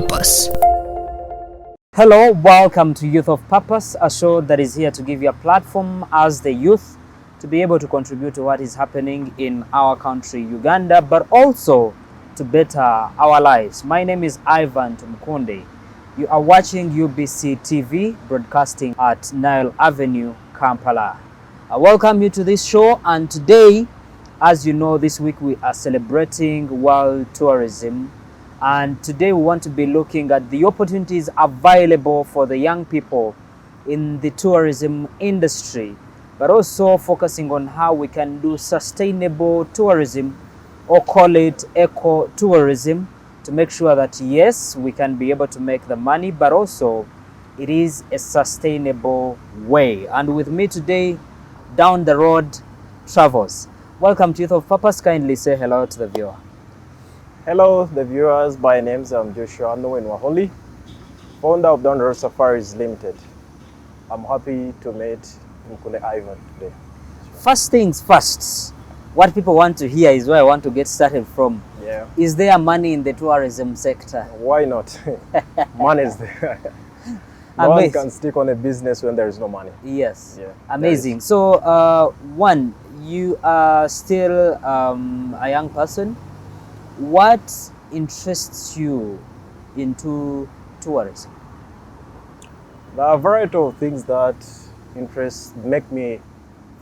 Purpose. Hello, welcome to Youth of Purpose, a show that is here to give you a platform as the youth to be able to contribute to what is happening in our country, Uganda, but also to better our lives. My name is Ivan Tumukunde. You are watching UBC TV, broadcasting at Nile Avenue, Kampala. I welcome you to this show, and today, as you know, this week we are celebrating World Tourism. And today we want to be looking at the opportunities available for the young people in the tourism industry, but also focusing on how we can do sustainable tourism, or call it eco-tourism, to make sure that yes, we can be able to make the money, but also it is a sustainable way. And with me today, Down the Road Travels. Welcome to Youth of Purpose. Kindly say hello to the viewer. Hello, the viewers. My name is Joshua Nowen Waholi, founder of Down the Road Safaris Limited. I'm happy to meet Mkule Ivan today. First things first, what people want to hear is where I want to get started from. Yeah. Is there money in the tourism sector? Why not? Money is there. No one can stick on a business when there is no money. Yes. Yeah. Amazing. So, one, you are still a young person. What interests you into tourism? There are a variety of things that make me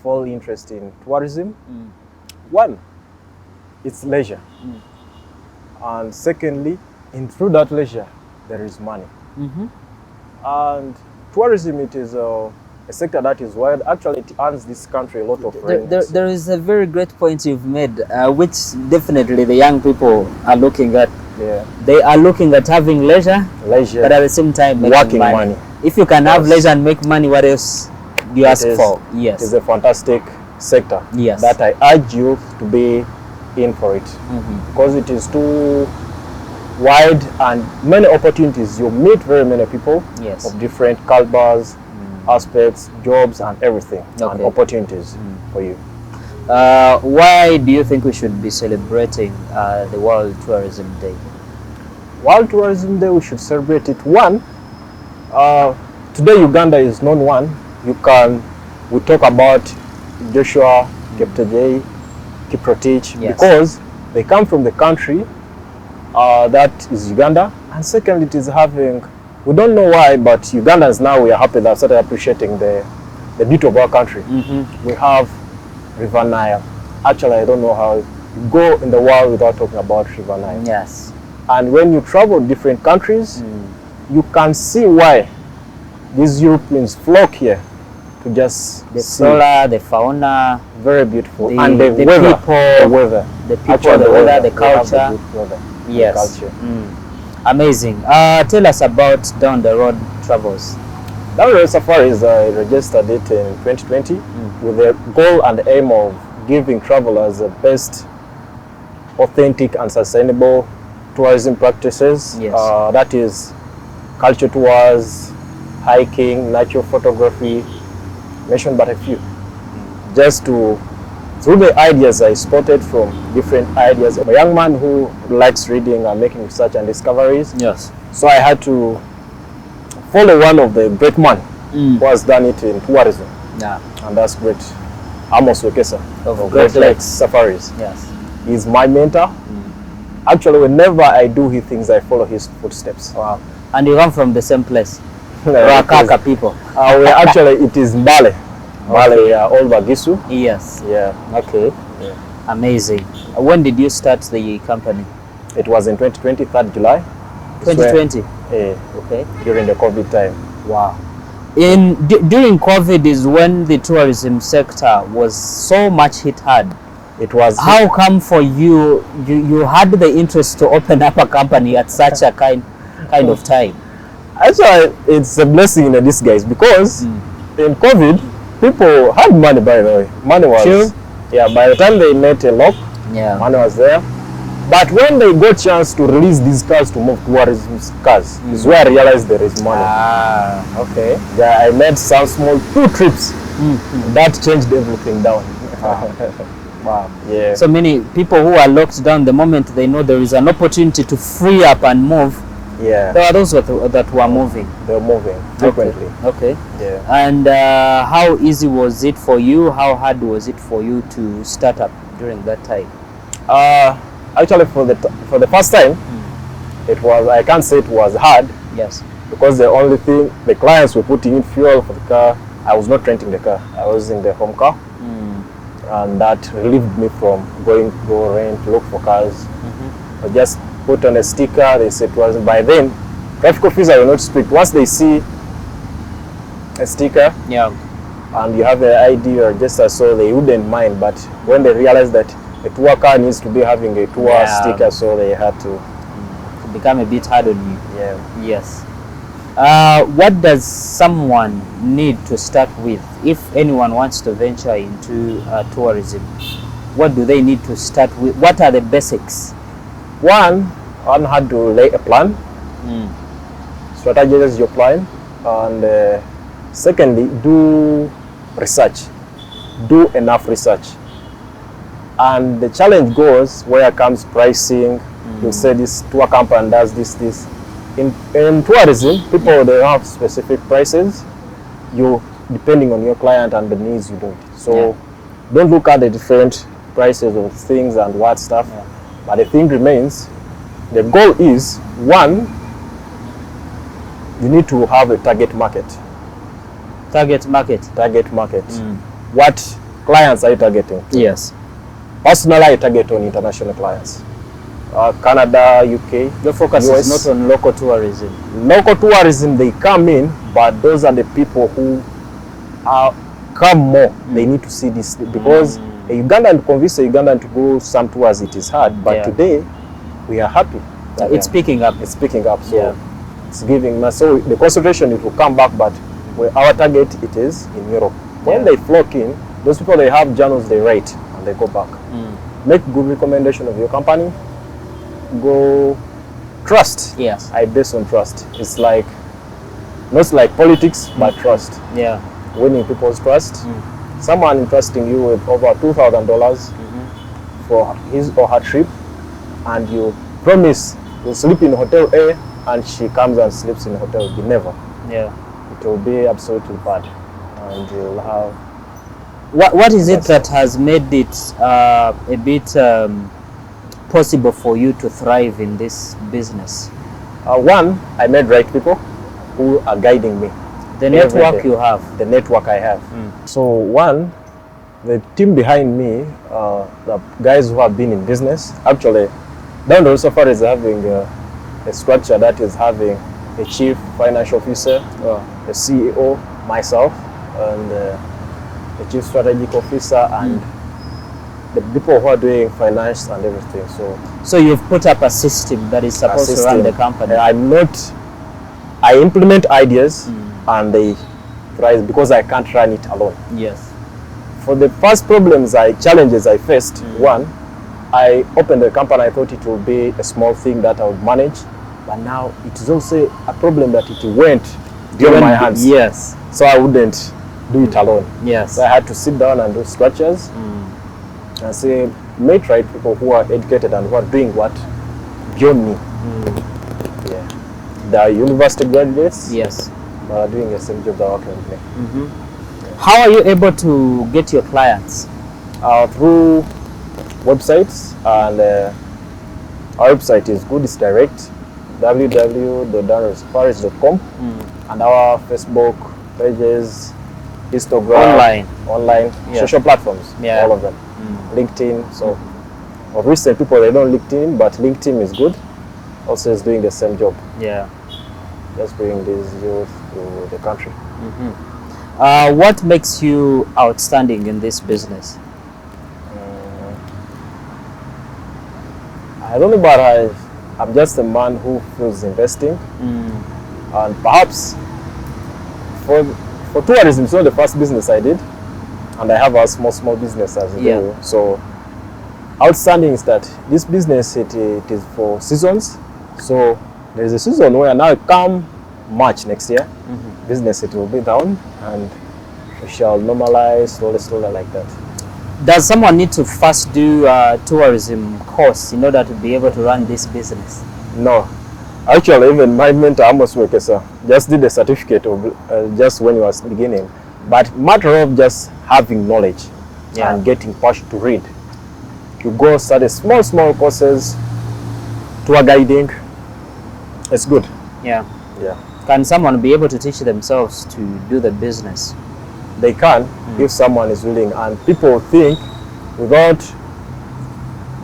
fall interested in tourism. One, it's leisure. And secondly, through that leisure, there is money. And tourism, it is a sector that is wide. Actually, it earns this country a lot of revenue. There is a very great point you've made, which definitely the young people are looking at. Yeah. They are looking at having leisure, but at the same time making money. If you can have leisure and make money, what else do you ask for? Yes. It is a fantastic sector. Yes. That I urge you to be in for it. Because it is too wide and many opportunities. You meet very many people of different calibers, aspects, jobs and everything, and opportunities for you. Why do you think we should be celebrating the World Tourism Day? World Tourism Day, we should celebrate it. One, today Uganda is known one. We talk about Joshua, Kiptejei, Kiprotich, because they come from the country that is Uganda. And second, it is having, we don't know why, but Ugandans now, we are happy that started appreciating the beauty of our country. We have River Nile. Actually, I don't know how you go in the world without talking about River Nile. Yes. And when you travel different countries, you can see why these Europeans flock here to just see. Flora, the fauna, very beautiful, and the weather, the weather, the culture. Yes. The culture. Amazing. Tell us about Down the Road Travels. Down the Road Safaris, I registered it in 2020 with the goal and aim of giving travelers the best authentic and sustainable tourism practices. Yes. That is culture tours, hiking, natural photography, mention but a few. Just to, through the ideas I spotted from different ideas, I'm a young man who likes reading and making research and discoveries. Yes. So I had to follow one of the great men who has done it in tourism. Yeah. And that's great. Amos Wekesa of Great Lakes Safaris. Yes. He's my mentor. Actually, whenever I do his things, I follow his footsteps. Wow. And you come from the same place? Rakaka people. We actually, it is Mbale. Mbale, we are all Bagisu. Yes. Yeah. Okay. Yeah. Amazing. When did you start the company? It was in 2020, 3rd July. 2020? Okay. During the COVID time. Wow. During COVID is when the tourism sector was so much hit hard. It was. How come for you had the interest to open up a company at such a kind of time? Actually, it's a blessing in disguise because in COVID, people had money, by the way. Money was, by the time they met a lock, money was there. But when they got chance to release these cars to move tourism cars, is where I realized there is money. Okay. Yeah, I made some small 2 trips. That changed everything down. Wow. Yeah. So many people who are locked down, the moment they know there is an opportunity to free up and move, Yeah, There were those that were moving. they're moving frequently. Okay. Yeah. And how easy was it for you? How hard was it for you to start up during that time? Actually, for the first time, it was, I can't say it was hard, Yes. because the only thing, the clients were putting in fuel for the car. I was not renting the car. I was using the home car, and that relieved me from go rent, look for cars. I just put on a sticker. They said it was, by then, traffic officers will not speak. Once they see a sticker Yeah. and you have an ID or register, so they wouldn't mind. But when they realized that a tour car needs to be having a tour Yeah. sticker, so they had to. To become a bit hard on you. Yeah. Yes. What does someone need to start with if anyone wants to venture into tourism? What do they need to start with? What are the basics? One had to lay a plan, strategize your plan, and secondly, do research. Do enough research. And the challenge goes where comes pricing. You say this tour company does this. In tourism, people they have specific prices. You depending on your client and the needs you do it. So don't look at the different prices of things and what stuff. Yeah. But the thing remains, the goal is, one, you need to have a target market. Target market. Target market. What clients are you targeting? Yes. Personally, I target on international clients. Canada, UK. Your focus US. is not on local tourism. Local tourism, they come in, but those are the people who come more. They need to see this, because a Ugandan, to convince a Ugandan to go some tours, it is hard. But Yeah. today, we are happy. that It's picking up. It's picking up. So Yeah. it's giving. So the concentration, it will come back, but where our target, it is in Europe. When Yeah. they flock in, those people, they have journals they write and they go back. Make good recommendation of your company. Go trust. Yes. I base on trust. It's like, not like politics, but trust. Yeah. Winning people's trust. Someone entrusting you with over $2,000 for his or her trip, and you promise you'll sleep in hotel A, and she comes and sleeps in hotel B. Never. Yeah. It will be absolutely bad, and you'll have. What is it that has made it a bit possible for you to thrive in this business? One, I met right people who are guiding me. The Every network day. you have. The network I have. So one, the team behind me, the guys who have been in business, actually, Down the Road Safari is having a structure that is having a chief financial officer, a CEO, myself, and the chief strategic officer, and the people who are doing finance and everything. So you've put up a system that is supposed to run the company. I implement ideas and they thrive because I can't run it alone. Yes. For the first challenges I faced, one, I opened the company, I thought it would be a small thing that I would manage, but now it is also a problem that it went beyond my hands. Yes. So I wouldn't do it alone. Yes. So I had to sit down and do structures and say, meet right people who are educated and who are doing what beyond me. Yeah. They are university graduates, Yes. but are doing the same job that working with me. How are you able to get your clients? Through websites, and our website is good, it's direct, www.downroadsafaris.com, and our Facebook pages, Instagram, online Yeah. social platforms, Yeah. all of them, LinkedIn. So of recent people, they don't LinkedIn, but LinkedIn is good. Also is doing the same job, Yeah. just bringing these youth to the country. What makes you outstanding in this business? I don't know, but I'm just a man who feels investing, and perhaps for tourism, it's not the first business I did, and I have a small business as well. Yeah. So outstanding is that this business it is for seasons. So there is a season where now come March next year, business it will be down, and we shall normalize slowly like that. Does someone need to first do a tourism course in order to be able to run this business? No, Actually, even my mentor, Amos Wekesa, just did a certificate of just when he was beginning. But matter of just having knowledge and getting passion to read. You go study small courses, tour guiding. It's good. Yeah. Yeah. Can someone be able to teach themselves to do the business? They can if someone is willing. And people think without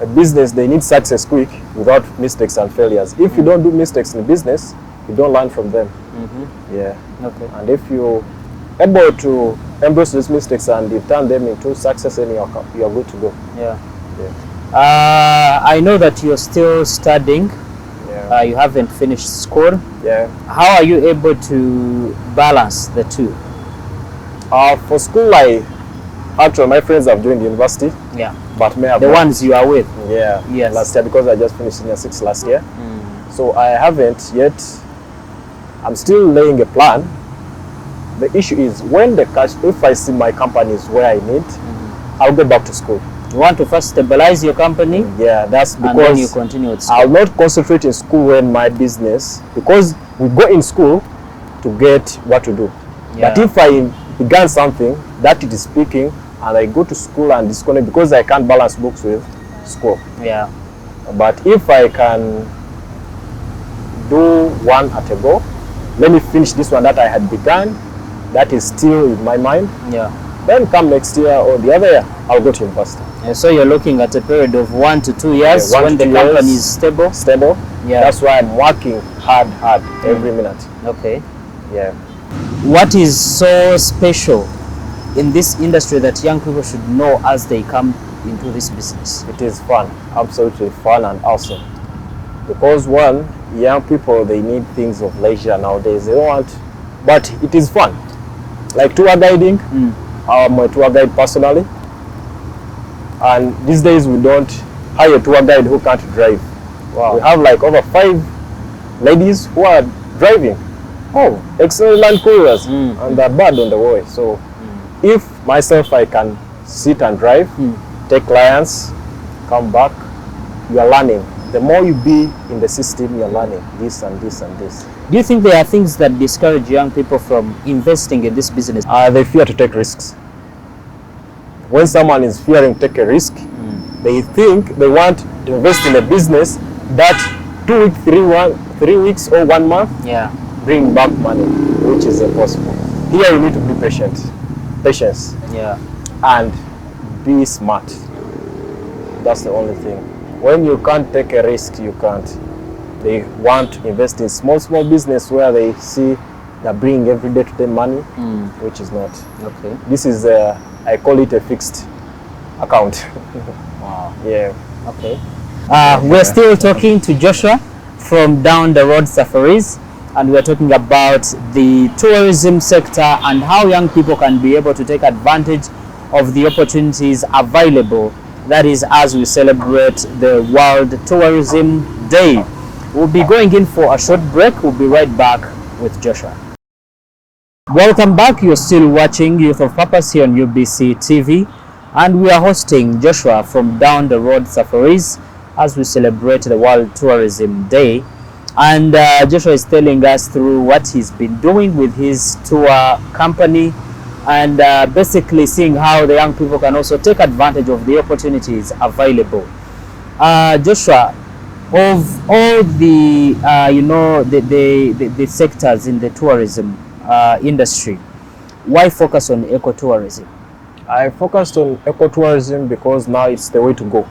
a business, they need success quick without mistakes and failures. If you don't do mistakes in business, you don't learn from them. Yeah. Okay. And if you're able to embrace those mistakes and you turn them into success, then you're good to go. Yeah. Yeah. I know that you're still studying. Yeah. You haven't finished school. Yeah. How are you able to balance the two? For school, actually my friends have joined university. Yeah. But me have The not. ones you are with. Yeah. Yes. Last year, because I just finished senior 6 last year. So I haven't yet. I'm still laying a plan. The issue is when the cash, if I see my company is where I need, I'll go back to school. You want to first stabilize your company, Yeah, that's because and then you continue with school. I'll not concentrate in school when my business, because we go in school to get what to do. Yeah. But if I began something that it is speaking and I go to school and disconnect because I can't balance books with school. Yeah. But if I can do one at a go, let me finish this one that I had begun, that is still in my mind, Yeah. then come next year or the other year, I'll go to university. So you're looking at a period of 1 to 2 years, Yeah, 1 when to the 2 company years. is stable. Stable. Yeah. That's why I'm working hard every minute. Okay. Yeah. What is so special in this industry that young people should know as they come into this business? It is fun, absolutely fun and awesome. Because one, young people, they need things of leisure nowadays. They don't want, but it is fun. Like tour guiding, I'm a tour guide personally. And these days we don't hire a tour guide who can't drive. Wow. We have like over 5 ladies who are driving. Oh, excellent Land Cruisers, and they're bad on the way. So if myself, I can sit and drive, take clients, come back, you are learning. The more you be in the system, you're learning this and this and this. Do you think there are things that discourage young people from investing in this business? They fear to take risks. When someone is fearing to take a risk, they think they want to invest in a business that 2 weeks, 3 weeks or 1 month Yeah. bring back money, which is impossible. Here you need to be patience, Yeah. and be smart. That's the only thing. When you can't take a risk, you can't. They want to invest in small business where they see they're bringing every day to them money, which is not. Okay. This is I call it a fixed account. Wow. Yeah. Okay. We're still talking to Joshua from Down the Road Safaris, and we're talking about the tourism sector and how young people can be able to take advantage of the opportunities available. That is, as we celebrate the World Tourism Day. We'll be going in for a short break. We'll be right back with Joshua. Welcome back. You're still watching Youth of Purpose here on UBC TV, and we are hosting Joshua from Down the Road Safaris as we celebrate the World Tourism Day. And Joshua is telling us through what he's been doing with his tour company, and basically seeing how the young people can also take advantage of the opportunities available. Joshua, of all the the sectors in the tourism industry, why focus on ecotourism? I focused on ecotourism because now it's the way to go.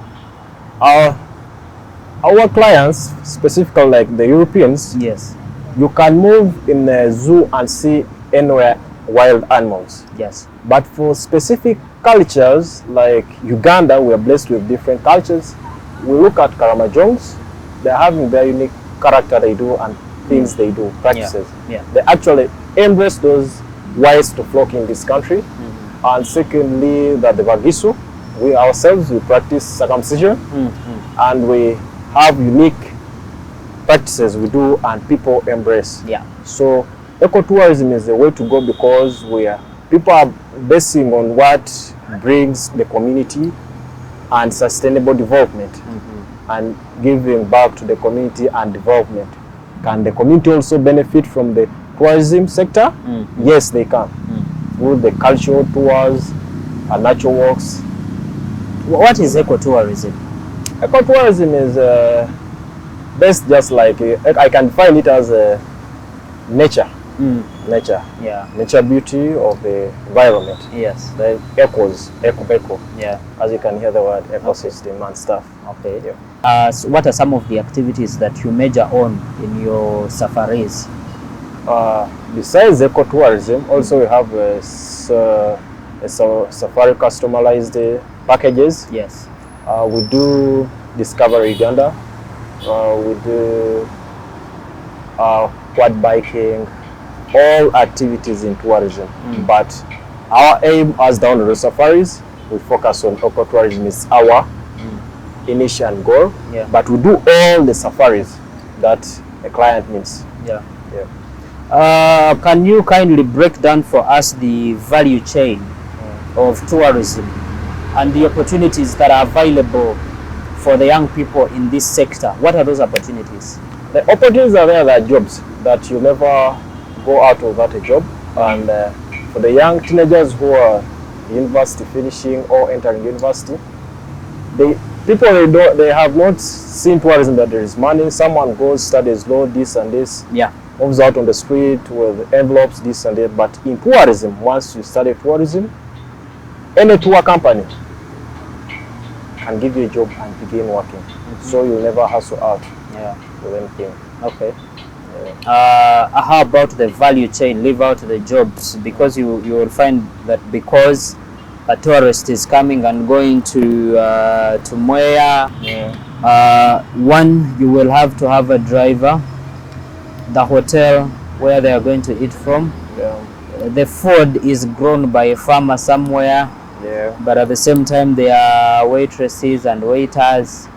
Our clients, specifically like the Europeans, Yes. you can move in a zoo and see anywhere wild animals. Yes. But for specific cultures like Uganda, we are blessed with different cultures. We look at Karamajongs, they're having their unique character they do and things they do, practices. Yeah. They actually embrace those ways to flock in this country. And secondly, that the Bagisu, we ourselves, we practice circumcision, and we have unique practices we do and people embrace. Yeah. So ecotourism is the way to go because people are basing on what brings the community and sustainable development and giving back to the community and development. Can the community also benefit from the tourism sector? Yes, they can. Through the cultural tours and nature walks. What is ecotourism? Ecotourism is best just like, I can define it as nature. Nature. Yeah. Nature beauty of the environment. Yes. The eco. Yeah. As you can hear the word ecosystem and stuff. Okay. Yeah. So what are some of the activities that you major on in your safaris? Besides ecotourism, also we have safari customized packages. Yes. We do Discover Uganda. We do quad biking, all activities in tourism. But our aim as Down the Road Safaris, we focus on ecotourism. It's our initial goal. Yeah. But we do all the safaris that a client needs. Yeah. Yeah. Can you kindly break down for us the value chain of tourism and the opportunities that are available for the young people in this sector? What are those opportunities? The opportunities are there, that jobs that you never go out without a job. And for the young teenagers who are university finishing or entering university, they have not seen tourism that there is money. Someone goes, studies law, this and this. Yeah. Moves out on the street with envelopes, this and that. But in tourism, once you study tourism, any tour company can give you a job and begin working. So you'll never hustle out with anything. Okay. How about the value chain? Leave out the jobs, because you will find that because a tourist is coming and going to Mwea, one, you will have to have a driver, the hotel where they are going to eat from. The food is grown by a farmer somewhere, but at the same time there are waitresses and waiters.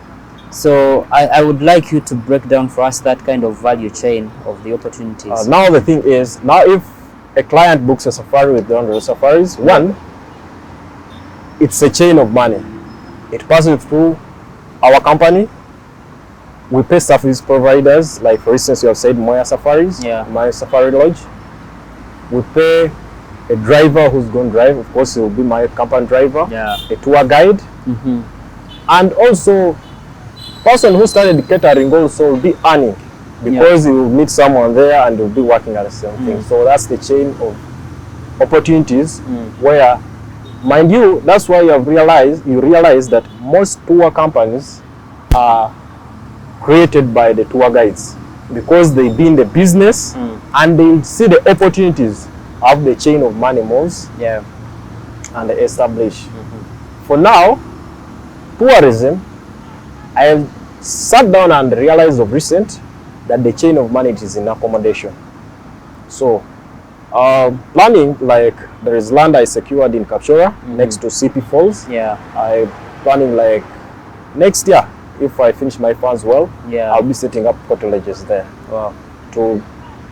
So I would like you to break down for us that kind of value chain of the opportunities. Now the thing is, now if a client books a safari with Down the Road Safaris, one, it's a chain of money. It passes through our company. We pay service providers, like for instance you have said Mwea Safaris, my Safari Lodge. We pay a driver who's going to drive, of course it will be my company driver, a tour guide, and also person who started catering also will be earning, because he will meet someone there and will be working at the same thing. So that's the chain of opportunities where, mind you, that's why you realize that most tour companies are created by the tour guides, because they be in the business and they see the opportunities of the chain of money moves and they establish. For now, tourism, I have sat down and realized of recent that the chain of money is in accommodation. So planning, like there is land I secured in Kapchora next to CP Falls. I planning like next year, if I finish my funds well, I'll be setting up cottages there to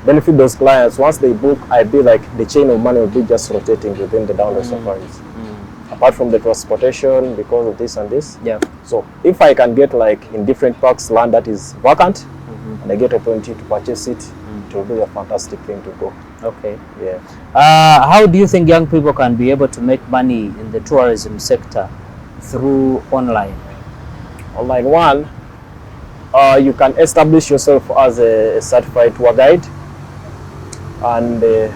benefit those clients. Once they book, I'll be like, the chain of money will be just rotating within the Down the Road Safaris. Apart from the transportation, because of this and this. So if I can get like in different parks land that is vacant and I get opportunity to purchase it, it will be a fantastic thing to go. Okay. How do you think young people can be able to make money in the tourism sector through online? Online, one, you can establish yourself as a certified tour guide and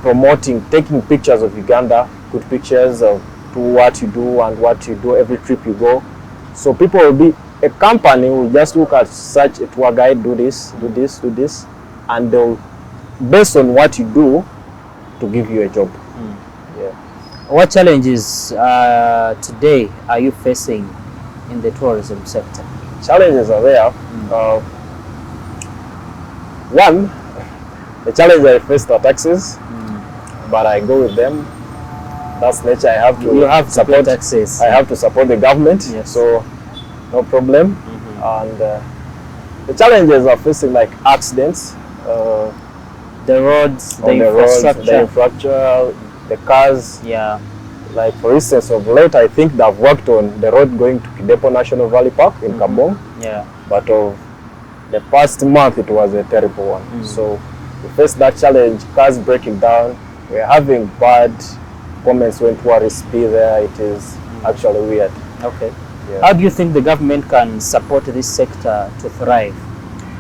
promoting, taking pictures of Uganda, good pictures of what you do and what you do every trip you go. So people will be, a company will just look at such a tour guide, do this, do this, do this, and they'll, based on what you do, to give you a job. What challenges today are you facing in the tourism sector? Challenges are there. One, the challenge I face are taxes, but I go with them. That's nature. I have to. You have to support taxes. I have to support the government, so no problem. And the challenges are facing like accidents, the roads, the infrastructure, the cars. Like for instance, of late, I think they've worked on the road going to Kidepo National Valley Park in Kabong. But of The past month it was a terrible one. So we faced that challenge, cars breaking down. We're having bad comments when tourists be there. It is actually weird. Okay. Yeah. How do you think the government can support this sector to thrive?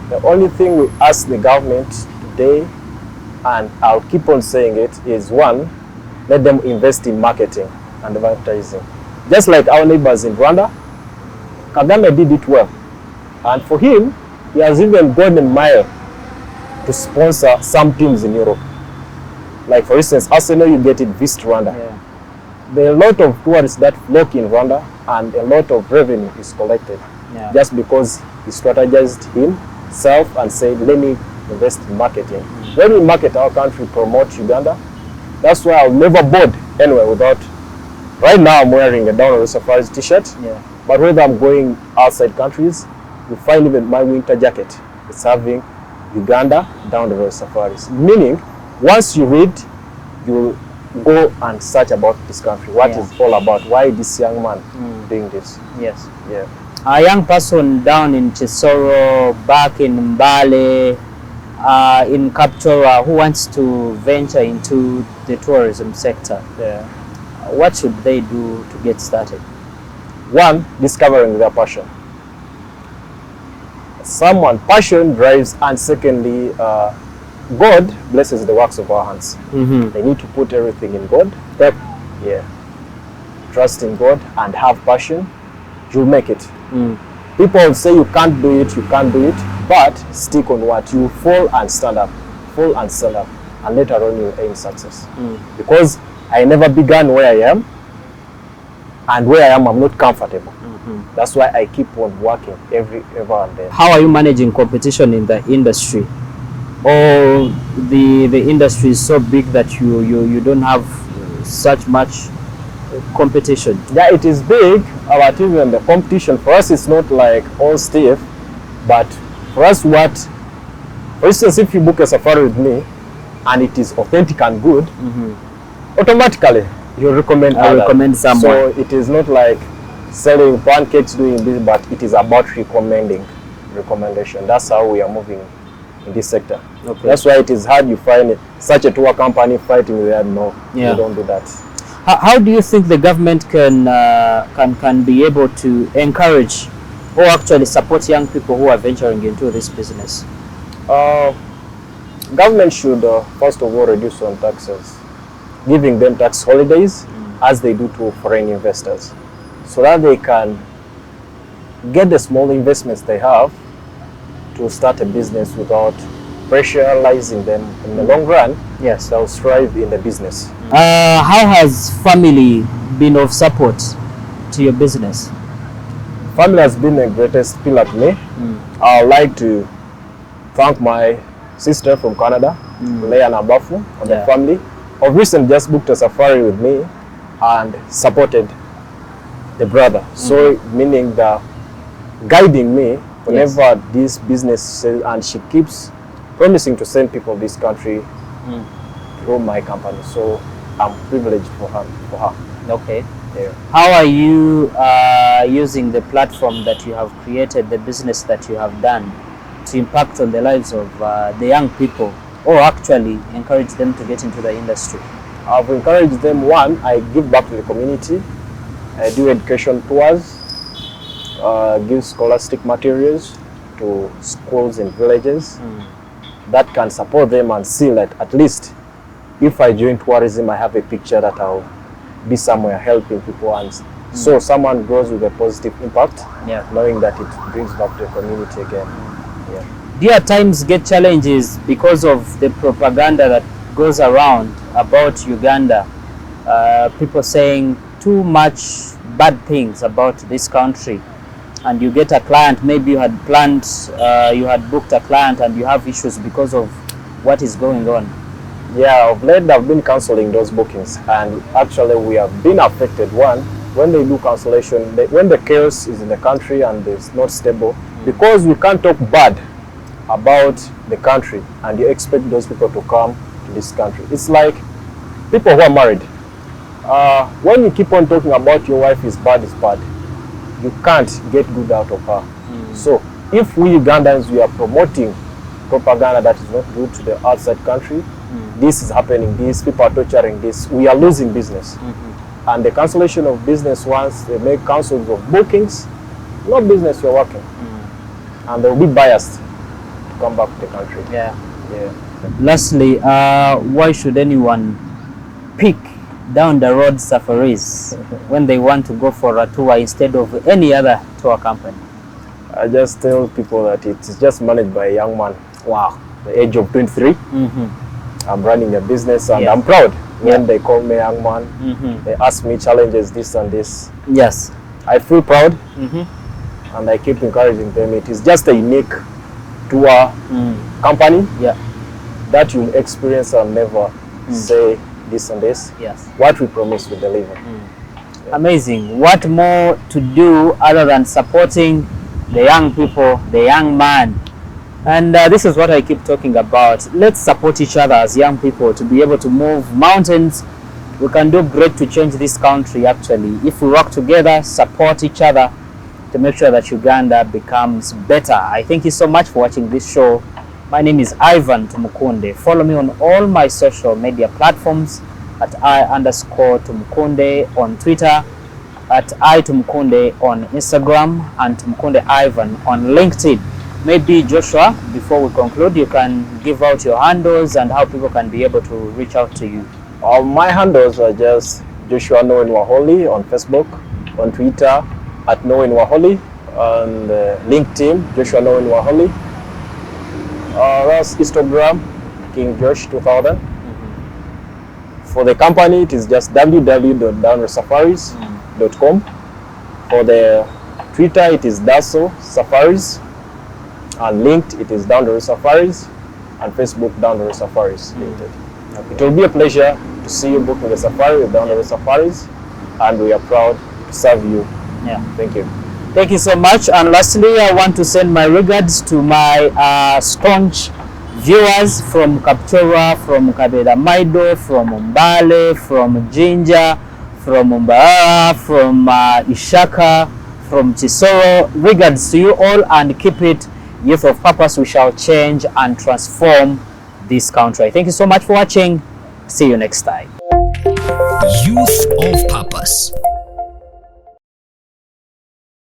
The only thing we ask the government today, and I'll keep on saying it, is one, let them invest in marketing and advertising. Just like our neighbors in Rwanda, Kagame did it well. And for him, he has even gone a mile to sponsor some teams in Europe. Like for instance, Arsenal, you get it, Visit Rwanda. Yeah. There are a lot of tourists that flock in Rwanda, and a lot of revenue is collected just because he strategized himself and said, let me invest in marketing. When we market our country, promote Uganda, that's why I'll never board anywhere without. Right now I'm wearing a Down the Road Safaris t-shirt, but whether I'm going outside countries, you find even my winter jacket, it's having Uganda Down the Road Safaris. Meaning, once you read, you'll go and search about this country, what it's all about, why this young man doing this. Yes. Yeah. A young person down in Chisoro, back in Mbale, in Kapchorwa, who wants to venture into the tourism sector, what should they do to get started? One, discovering their passion. Passion drives, and secondly, God blesses the works of our hands. They need to put everything in God. Yeah. Trust in God and have passion, you'll make it. People say you can't do it, but stick on what you fall and stand up, and later on you aim success. Because I never began where I am, and where I am, I'm not comfortable. That's why I keep on working ever and then. How are you managing competition in the industry? Or the industry is so big that you don't have such much competition? Yeah, it is big, but even the competition for us is not like all stiff, but for us for instance, if you book a safari with me and it is authentic and good, automatically you recommend others. Recommend someone. So it is not like selling pancakes, doing this, but it is about recommendation. That's how we are moving in this sector. Okay. That's why it is hard. You find such a tour company fighting with that. No, you don't do that. How do you think the government can be able to encourage or actually support young people who are venturing into this business? Government should first of all reduce on taxes, giving them tax holidays as they do to foreign investors, so that they can get the small investments they have to start a business without pressurizing them. In the long run, they'll strive in the business. How has family been of support to your business? Family has been the greatest pillar to me. I would like to thank my sister from Canada, Leah Nabafu, and the family. Of recent just booked a safari with me and supported the brother. So meaning the guiding me whenever this business, and she keeps promising to send people this country through my company. So I'm privileged for her. Okay. Yeah. How are you using the platform that you have created, the business that you have done, to impact on the lives of the young people, or actually encourage them to get into the industry? I've encouraged them. One, I give back to the community. I do education tours, give scholastic materials to schools and villages that can support them and see that at least if I join tourism, I have a picture that I'll be somewhere helping people, and so someone grows with a positive impact, knowing that it brings back to the community again. Do you at times get challenges because of the propaganda that goes around about Uganda? People saying too much bad things about this country, and you get a client, maybe you had planned, you had booked a client and you have issues because of what is going on? Yeah, of late I've been cancelling those bookings, and actually we have been affected. One, when they do cancellation, when the chaos is in the country and it's not stable, because we can't talk bad about the country and you expect those people to come to this country. It's like people who are married. When you keep on talking about your wife is bad, you can't get good out of her. So if we Ugandans, we are promoting propaganda that is not good to the outside country, this is happening, these people are torturing this, we are losing business. And the cancellation of business, once they make cancels of bookings, no business you're working. And they'll be biased to come back to the country. Yeah. Yeah. Lastly, why should anyone pick down the road safaris when they want to go for a tour instead of any other tour company? I just tell people that it's just managed by a young man. Wow. The age of 23. I'm running a business and I'm proud when they call me young man. They ask me challenges, this and this. Yes. I feel proud and I keep encouraging them. It is just a unique tour company that you'll experience and never say this and this. Yes. What we promise we deliver. Amazing. What more to do other than supporting the young people, the young man? And this is what I keep talking about. Let's support each other as young people to be able to move mountains. We can do great to change this country, actually, if we work together, support each other to make sure that Uganda becomes better. I thank you so much for watching this show. My name is Ivan Tumukunde. Follow me on all my social media platforms at I_Tumukunde on Twitter, at I_Tumukunde on Instagram, and Tumukunde Ivan on LinkedIn. Maybe Joshua, before we conclude, you can give out your handles and how people can be able to reach out to you. My handles are just Joshua Noen Waholi on Facebook, on Twitter at Noen Waholi, and LinkedIn Joshua Noen Waholi. That's Instagram King Josh 2000. For the company, it is just www.downriversafaris.com. For the Twitter, it is Daso Safaris. And linked, it is Down the Road Safaris, and Facebook Down the Road Safaris Limited. It will be a pleasure to see you booking the safari with Down the Road Safaris, and we are proud to serve you. Thank you. Thank you so much. And lastly, I want to send my regards to my staunch viewers from Kapchorwa, from Kabeda Maido, from Umbale, from Jinja, from Umbara, from Ishaka, from Chisoro. Regards to you all, and keep it Youth of Purpose. We shall change and transform this country. Thank you so much for watching. See you next time. Youth of Purpose.